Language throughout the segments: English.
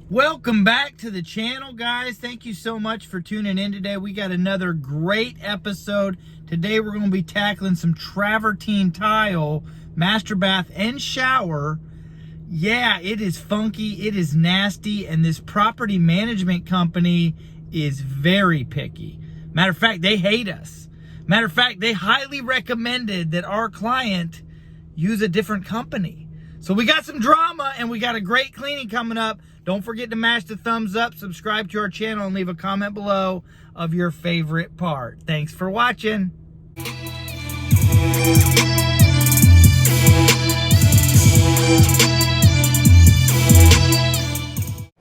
Welcome back to the channel, guys. Thank you so much for tuning in today. We got another great episode. Today we're going to be tackling some Travertine tile, master bath and shower. Yeah, it is funky, it is nasty, and this property management company is very picky. Matter of fact, they hate us. Matter of fact, they highly recommended that our client use a different company. So we got some drama and we got a great cleaning coming up. Don't forget to mash the thumbs up, subscribe to our channel, and leave a comment below of your favorite part. Thanks for watching.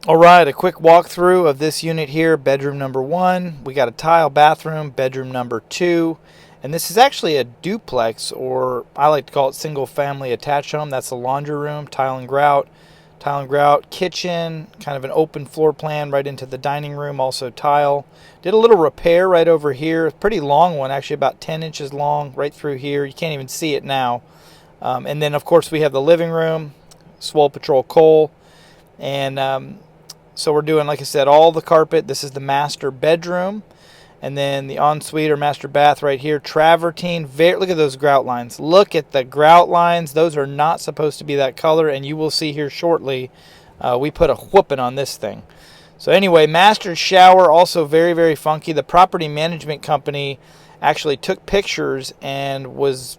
All right, a quick walkthrough of this unit here, bedroom number 1. We got a tile bathroom, bedroom number 2. And this is actually a duplex, or I like to call it single family attached home. That's the laundry room, tile and grout, kitchen, kind of an open floor plan right into the dining room, also tile. Did a little repair right over here, pretty long one, actually about 10 inches long right through here. You can't even see it now. And then of course we have the living room, Swole Patrol coal, and so we're doing, like I said, all the carpet. This is the master bedroom. And then the ensuite or master bath right here, Travertine. Look at those grout lines. Look at the grout lines. Those are not supposed to be that color, and you will see here shortly we put a whooping on this thing. So anyway, master shower, also very, very funky. The property management company actually took pictures and was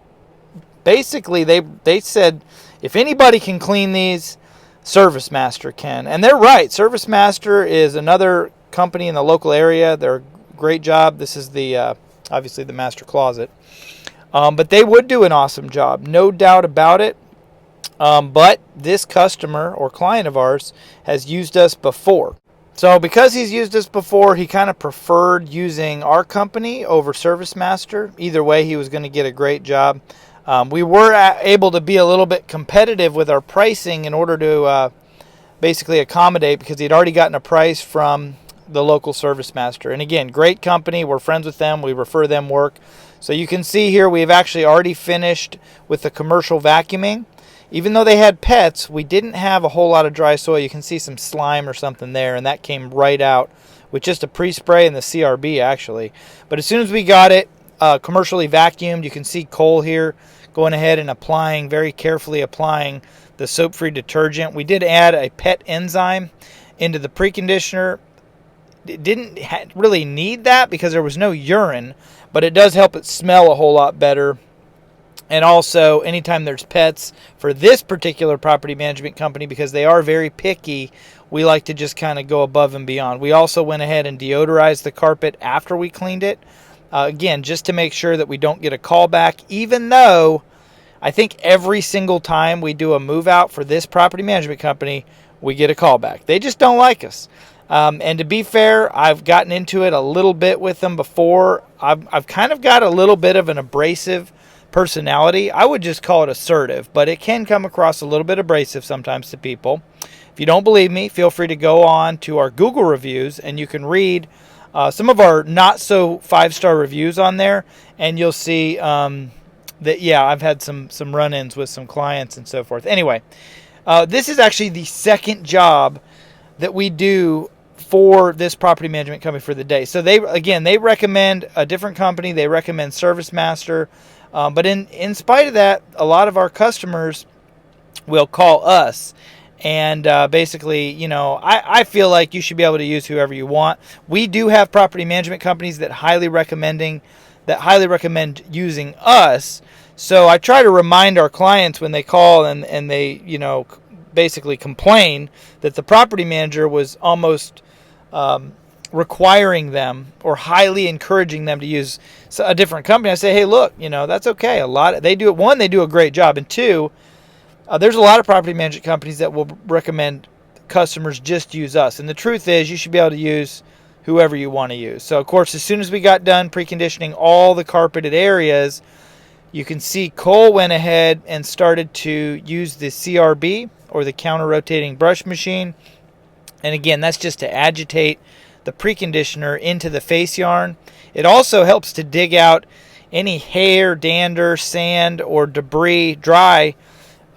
basically, they said, if anybody can clean these, Service Master can. And they're right. Service Master is another company in the local area. They're great job. This is the obviously the master closet, but they would do an awesome job, no doubt about it. But this customer or client of ours has used us before, so because he's used us before, he kind of preferred using our company over Service Master. Either way, he was going to get a great job. We were able to be a little bit competitive with our pricing in order to basically accommodate, because he'd already gotten a price from the local Service Master. And again, great company. We're friends with them. We refer them work. So you can see here we've actually already finished with the commercial vacuuming. Even though they had pets, we didn't have a whole lot of dry soil. You can see some slime or something there, and that came right out with just a pre-spray and the CRB actually. But as soon as we got it commercially vacuumed, you can see Cole here going ahead and applying, very carefully applying the soap-free detergent. We did add a pet enzyme into the preconditioner. It didn't really need that because there was no urine, but it does help it smell a whole lot better. And also, anytime there's pets for this particular property management company, because they are very picky, we like to just kind of go above and beyond. We also went ahead and deodorized the carpet after we cleaned it. Again, just to make sure that we don't get a callback, even though I think every single time we do a move out for this property management company, we get a callback. They just don't like us. And to be fair, I've gotten into it a little bit with them before. I've kind of got a little bit of an abrasive personality. I would just call it assertive, but it can come across a little bit abrasive sometimes to people. If you don't believe me, feel free to go on to our Google reviews, and you can read some of our not so 5-star reviews on there, and you'll see that, yeah, I've had some run-ins with some clients and so forth. Anyway, this is actually the second job that we do for this property management company for the day. So they recommend a different company. They recommend Service Master. But in spite of that, a lot of our customers will call us. And basically, you know, I feel like you should be able to use whoever you want. We do have property management companies that highly recommend using us. So I try to remind our clients when they call and they, you know, basically complain that the property manager was almost requiring them or highly encouraging them to use a different company. I say, hey, look, you know, that's okay. They do a great job, and two, there's a lot of property management companies that will recommend customers just use us. And the truth is, you should be able to use whoever you want to use. So of course, as soon as we got done preconditioning all the carpeted areas, you can see Cole went ahead and started to use the CRB, or the counter rotating brush machine. And again, that's just to agitate the preconditioner into the face yarn. It also helps to dig out any hair, dander, sand, or debris,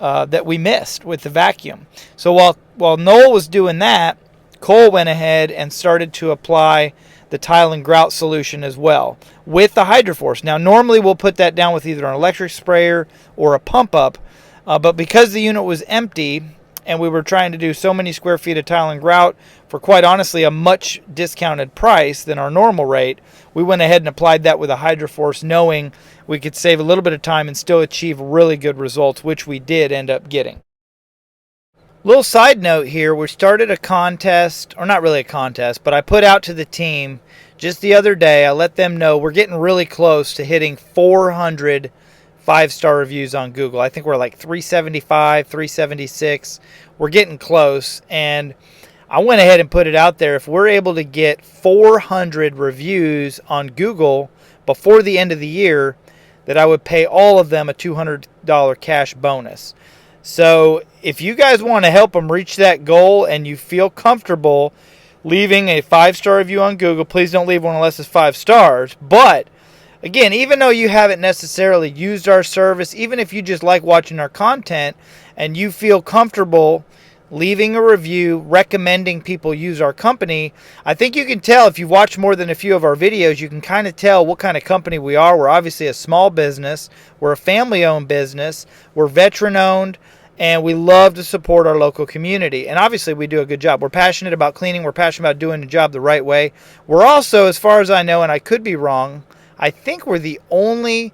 that we missed with the vacuum. So while Noel was doing that, Cole went ahead and started to apply the tile and grout solution as well with the Hydroforce. Now normally we'll put that down with either an electric sprayer or a pump up, but because the unit was empty and we were trying to do so many square feet of tile and grout for, quite honestly, a much discounted price than our normal rate, we went ahead and applied that with a Hydroforce, knowing we could save a little bit of time and still achieve really good results, which we did end up getting. Little side note here, we started a contest, or not really a contest, but I put out to the team just the other day, I let them know we're getting really close to hitting 400 5-star reviews on Google. I think we're like 375, 376. We're getting close, and I went ahead and put it out there. If we're able to get 400 reviews on Google before the end of the year, that I would pay all of them a $200 cash bonus. So if you guys want to help them reach that goal and you feel comfortable leaving a 5-star review on Google, please don't leave one unless it's 5 stars. But again, even though you haven't necessarily used our service, even if you just like watching our content and you feel comfortable leaving a review recommending people use our company, I think you can tell if you've watched more than a few of our videos, you can kind of tell what kind of company we are. We're obviously a small business. We're a family-owned business. We're veteran-owned, and we love to support our local community. And obviously, we do a good job. We're passionate about cleaning. We're passionate about doing the job the right way. We're also, as far as I know, and I could be wrong, I think we're the only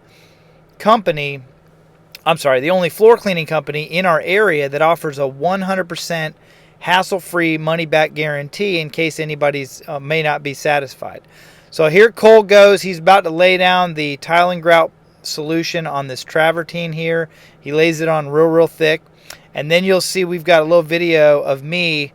company, the only floor cleaning company in our area that offers a 100% hassle-free money-back guarantee in case anybody's may not be satisfied. So here Cole goes. He's about to lay down the tile and grout solution on this Travertine here. He lays it on real thick. And then you'll see we've got a little video of me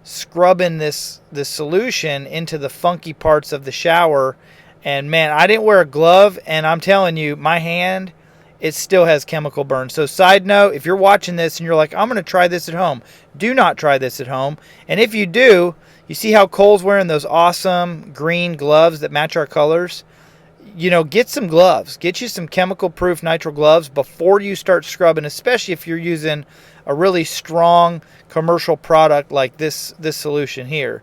scrubbing this solution into the funky parts of the shower. And man, I didn't wear a glove, and I'm telling you, my hand, it still has chemical burn. So side note, if you're watching this and you're like, I'm going to try this at home, do not try this at home. And if you do, you see how Cole's wearing those awesome green gloves that match our colors? You know, get some gloves. Get you some chemical-proof nitrile gloves before you start scrubbing, especially if you're using a really strong commercial product like this solution here.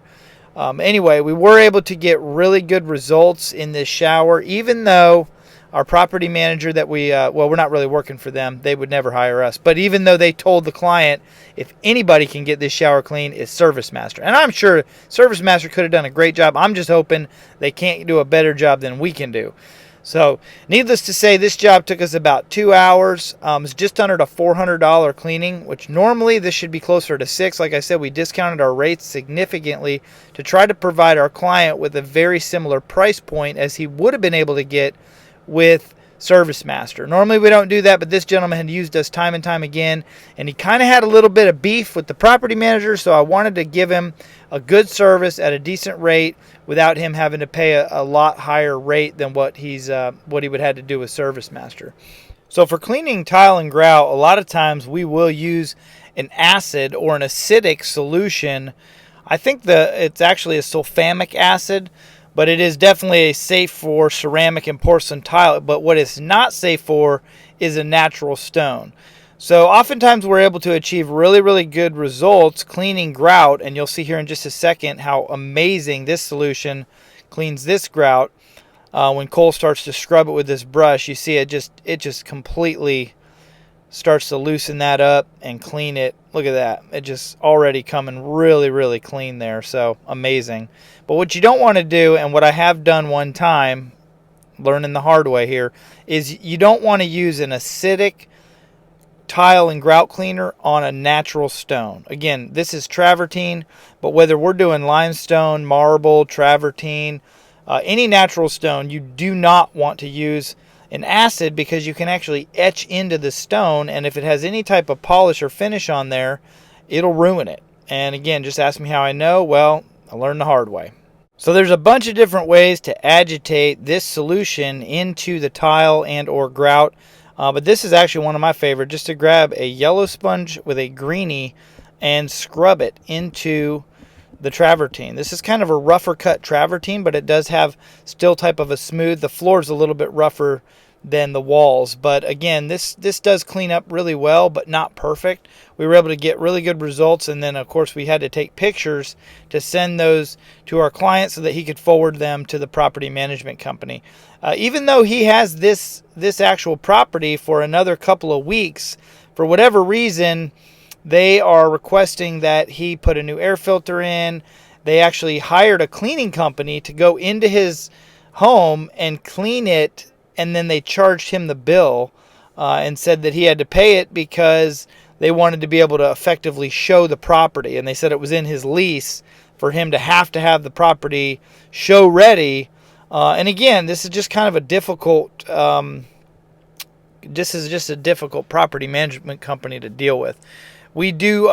Anyway, we were able to get really good results in this shower, even though our property manager that we're not really working for them. They would never hire us. But even though they told the client, if anybody can get this shower clean, it's Service Master. And I'm sure Service Master could have done a great job. I'm just hoping they can't do a better job than we can do. So, needless to say, this job took us about 2 hours. It's just under a $400 cleaning, which normally this should be closer to $600. Like I said, we discounted our rates significantly to try to provide our client with a very similar price point as he would have been able to get with Service Master. Normally we don't do that, but this gentleman had used us time and time again, and he kind of had a little bit of beef with the property manager, so I wanted to give him a good service at a decent rate without him having to pay a lot higher rate than what he would have to do with Service Master. So for cleaning tile and grout, a lot of times we will use an acid or an acidic solution. I think it's actually a sulfamic acid, but it is definitely safe for ceramic and porcelain tile. But what it's not safe for is a natural stone. So oftentimes we're able to achieve really good results cleaning grout, and you'll see here in just a second how amazing this solution cleans this grout. When Cole starts to scrub it with this brush, you see it just completely starts to loosen that up and clean it. Look at that. It just already coming really clean there. So amazing. But what you don't want to do, and what I have done one time, learning the hard way here, is you don't want to use an acidic tile and grout cleaner on a natural stone. Again, this is Travertine, but whether we're doing limestone, marble, Travertine, any natural stone, you do not want to use an acid because you can actually etch into the stone, and if it has any type of polish or finish on there, it'll ruin it. And again, just ask me how I know. Well, I learned the hard way. So there's a bunch of different ways to agitate this solution into the tile and or grout, but this is actually one of my favorite, just to grab a yellow sponge with a greenie and scrub it into the Travertine. This is kind of a rougher cut Travertine, but it does have still type of a smooth. The floor is a little bit rougher than the walls. But again, this does clean up really well, but not perfect. We were able to get really good results, and then of course we had to take pictures to send those to our client so that he could forward them to the property management company. Even though he has this actual property for another couple of weeks, for whatever reason, they are requesting that he put a new air filter in. They actually hired a cleaning company to go into his home and clean it, and then they charged him the bill and said that he had to pay it because they wanted to be able to effectively show the property. And they said it was in his lease for him to have the property show ready. And again, this is just kind of a difficult property management company to deal with. We do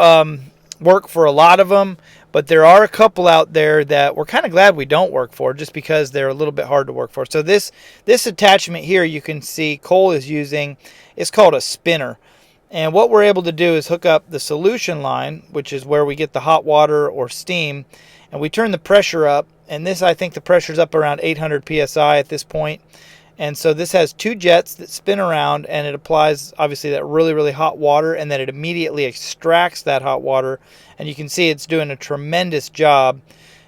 work for a lot of them, but there are a couple out there that we're kind of glad we don't work for, just because they're a little bit hard to work for. So this attachment here, you can see Cole is using, it's called a spinner. And what we're able to do is hook up the solution line, which is where we get the hot water or steam, and we turn the pressure up. And this, I think the pressure's up around 800 psi at this point. And so this has two jets that spin around, and it applies obviously that really, really hot water, and then it immediately extracts that hot water. And you can see it's doing a tremendous job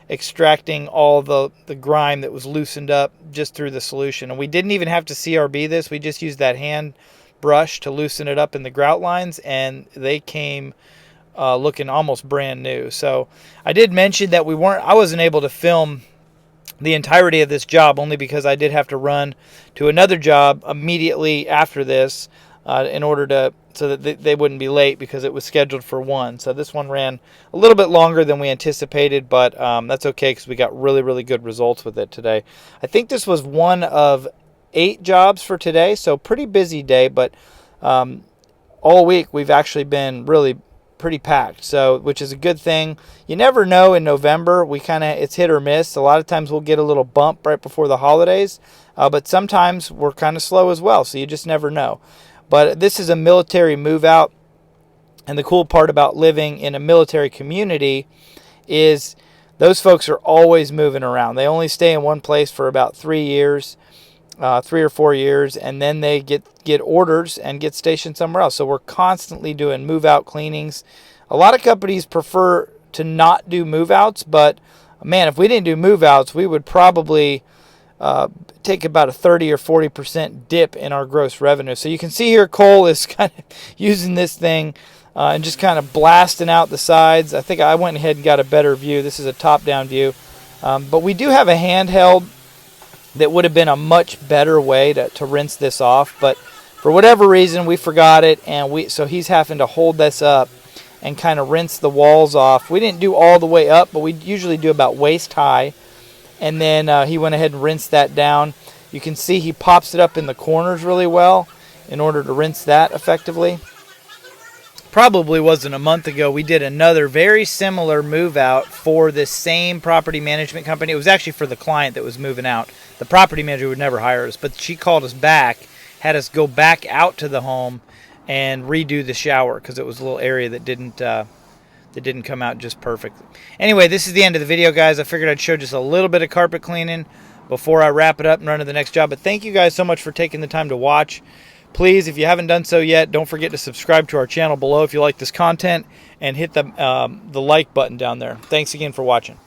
extracting all the grime that was loosened up just through the solution. And we didn't even have to CRB this. We just used that hand brush to loosen it up in the grout lines, and they came looking almost brand new. So I did mention that I wasn't able to film the entirety of this job, only because I did have to run to another job immediately after this in order so that they wouldn't be late, because it was scheduled for 1. So this one ran a little bit longer than we anticipated, but that's okay, because we got really, really good results with it today. I think this was one of 8 jobs for today, so pretty busy day, but all week we've actually been really pretty packed, so which is a good thing. You never know in November. It's hit or miss. A lot of times we'll get a little bump right before the holidays, but sometimes we're kind of slow as well, so you just never know. But this is a military move out, and the cool part about living in a military community is those folks are always moving around. They only stay in one place for about 3 years, 3 or 4 years, and then they get orders and get stationed somewhere else. So we're constantly doing move out cleanings. A lot of companies prefer to not do move outs, but man, if we didn't do move outs, we would probably take about a 30 or 40% dip in our gross revenue. So you can see here Cole is kind of using this thing and just kind of blasting out the sides. I think I went ahead and got a better view. This is a top-down view, but we do have a handheld that would have been a much better way to rinse this off, but for whatever reason we forgot it, and so he's having to hold this up and kind of rinse the walls off. We didn't do all the way up, but we usually do about waist high, and then he went ahead and rinsed that down. You can see he pops it up in the corners really well in order to rinse that effectively. Probably wasn't a month ago, we did another very similar move out for this same property management company. It was actually for the client that was moving out. The property manager would never hire us, but she called us back, had us go back out to the home and redo the shower, because it was a little area that didn't come out just perfect. Anyway, this is the end of the video, guys. I figured I'd show just a little bit of carpet cleaning before I wrap it up and run to the next job. But thank you guys so much for taking the time to watch. Please, if you haven't done so yet, don't forget to subscribe to our channel below if you like this content, and hit the like button down there. Thanks again for watching.